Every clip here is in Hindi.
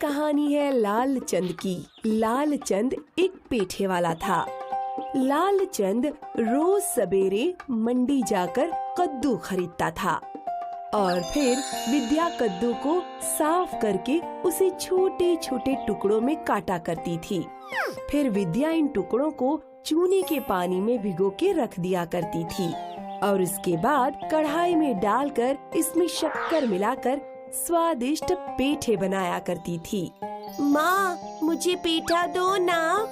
कहानी है लालचंद की। लालचंद एक पेठे वाला था। लालचंद रोज सवेरे मंडी जाकर कद्दू खरीदता था और फिर विद्या कद्दू को साफ करके उसे छोटे छोटे टुकड़ों में काटा करती थी। फिर विद्या इन टुकड़ों को चूने के पानी में भिगो के रख दिया करती थी और उसके बाद कढ़ाई में डालकर इसमें शक्कर मिलाकर स्वादिष्ट पेठे बनाया करती थी। माँ, मुझे पेठा दो ना।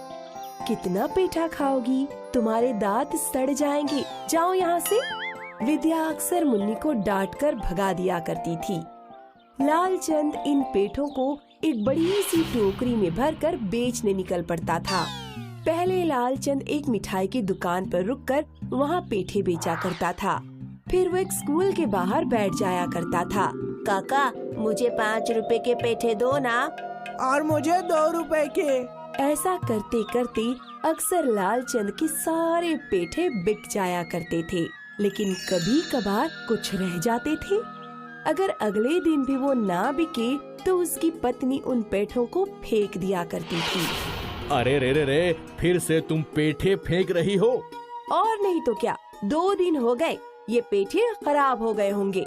कितना पेठा खाओगी? तुम्हारे दांत सड़ जाएंगे, जाओ यहाँ से। विद्या अक्सर मुन्नी को डांटकर भगा दिया करती थी। लालचंद इन पेठों को एक बड़ी सी टोकरी में भरकर बेचने निकल पड़ता था। पहले लालचंद एक मिठाई की दुकान पर रुककर वहाँ पेठे बेचा करता था। फिर वो एक स्कूल के बाहर बैठ जाया करता था। काका, मुझे 5 रुपए के पेठे दो ना। और मुझे 2 रुपए के। ऐसा करते करते अक्सर लालचंद के सारे पेठे बिक जाया करते थे, लेकिन कभी कभार कुछ रह जाते थे। अगर अगले दिन भी वो ना बिके तो उसकी पत्नी उन पेठों को फेंक दिया करती थी। अरे रे रे रे, फिर से तुम पेठे फेंक रही हो? और नहीं तो क्या, 2 दिन हो गए, ये पेठे खराब हो गए होंगे।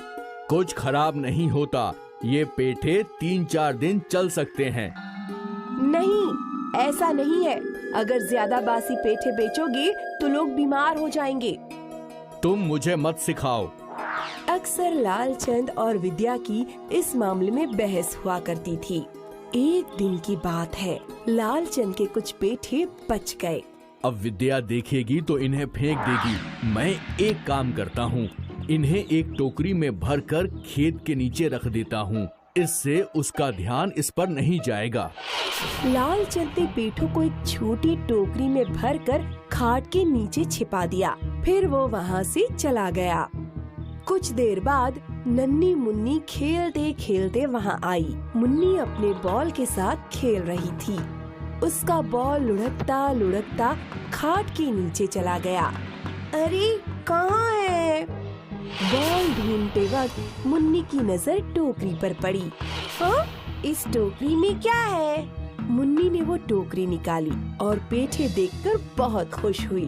कुछ खराब नहीं होता, ये पेठे 3-4 दिन चल सकते हैं। नहीं, ऐसा नहीं है। अगर ज्यादा बासी पेठे बेचोगे तो लोग बीमार हो जाएंगे। तुम मुझे मत सिखाओ। अक्सर लालचंद और विद्या की इस मामले में बहस हुआ करती थी। एक दिन की बात है, लालचंद के कुछ पेठे बच गए। अब विद्या देखेगी तो इन्हें फेंक देगी। मैं एक काम करता हूँ, इन्हें एक टोकरी में भरकर खेत के नीचे रख देता हूँ, इससे उसका ध्यान इस पर नहीं जाएगा। लालचंद ने पेठों को एक छोटी टोकरी में भरकर खाट के नीचे छिपा दिया। फिर वो वहाँ से चला गया। कुछ देर बाद नन्ही मुन्नी खेलते खेलते वहाँ आई। मुन्नी अपने बॉल के साथ खेल रही थी। उसका बॉल लुढ़कता लुढ़कता खाट के नीचे चला गया। अरे, कहाँ है? बॉल ढूंढते वक्त मुन्नी की नजर टोकरी पर पड़ी। हाँ, इस टोकरी में क्या है? मुन्नी ने वो टोकरी निकाली और पेठे देखकर बहुत खुश हुई।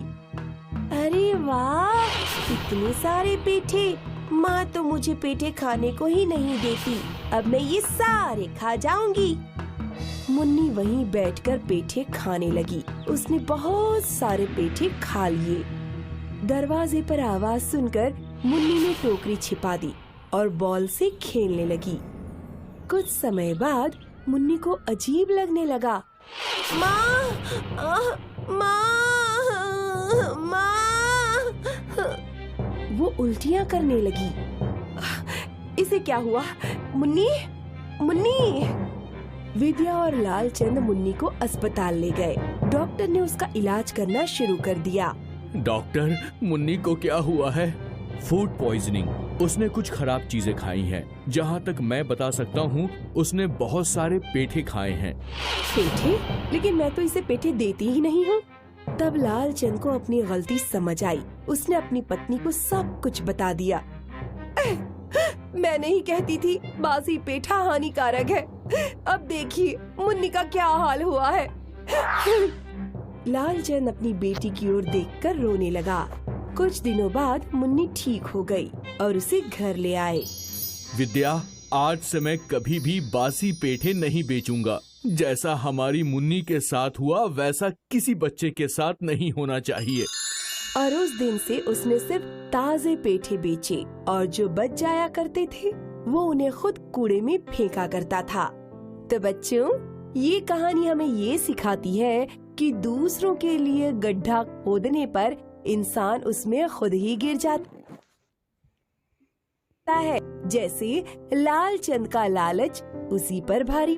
अरे वाह, इतने सारे पेठे! माँ तो मुझे पेठे खाने को ही नहीं देती। अब मैं ये सारे खा जाऊंगी। मुन्नी वहीं बैठकर पेठे खाने लगी। उसने बहुत सारे पेठे खा लिए। दरवाजे पर आवाज सुनकर मुन्नी ने टोकरी छिपा दी और बॉल से खेलने लगी। कुछ समय बाद मुन्नी को अजीब लगने लगा। माँ, माँ, माँ। वो उल्टियाँ करने लगी। इसे क्या हुआ? मुन्नी, मुन्नी। विद्या और लालचंद मुन्नी को अस्पताल ले गए। डॉक्टर ने उसका इलाज करना शुरू कर दिया। डॉक्टर, मुन्नी को क्या हुआ है? Food poisoning. उसने कुछ खराब चीजें खाई हैं। जहाँ तक मैं बता सकता हूँ, उसने बहुत सारे पेठे खाए हैं। पेठे? लेकिन मैं तो इसे पेठे देती ही नहीं हूँ। तब लालचंद को अपनी गलती समझ आई। उसने अपनी पत्नी को सब कुछ बता दिया। मैं नहीं कहती थी बासी पेठा हानिकारक है। अब देखिए मुन्नी का क्या हाल हुआ है। लालचंद अपनी बेटी की ओर देखकर रोने लगा। कुछ दिनों बाद मुन्नी ठीक हो गई और उसे घर ले आए। विद्या, आज से मैं कभी भी बासी पेठे नहीं बेचूंगा। जैसा हमारी मुन्नी के साथ हुआ वैसा किसी बच्चे के साथ नहीं होना चाहिए। और उस दिन से उसने सिर्फ ताजे पेठे बेचे और जो बच जाया करते थे वो उन्हें खुद कूड़े में फेंका करता था। तो बच्चों, ये कहानी हमें ये सिखाती है कि दूसरों के लिए गड्ढा खोदने पर इंसान उसमें खुद ही गिर जाता है। जैसे लालचंद का लालच उसी पर भारी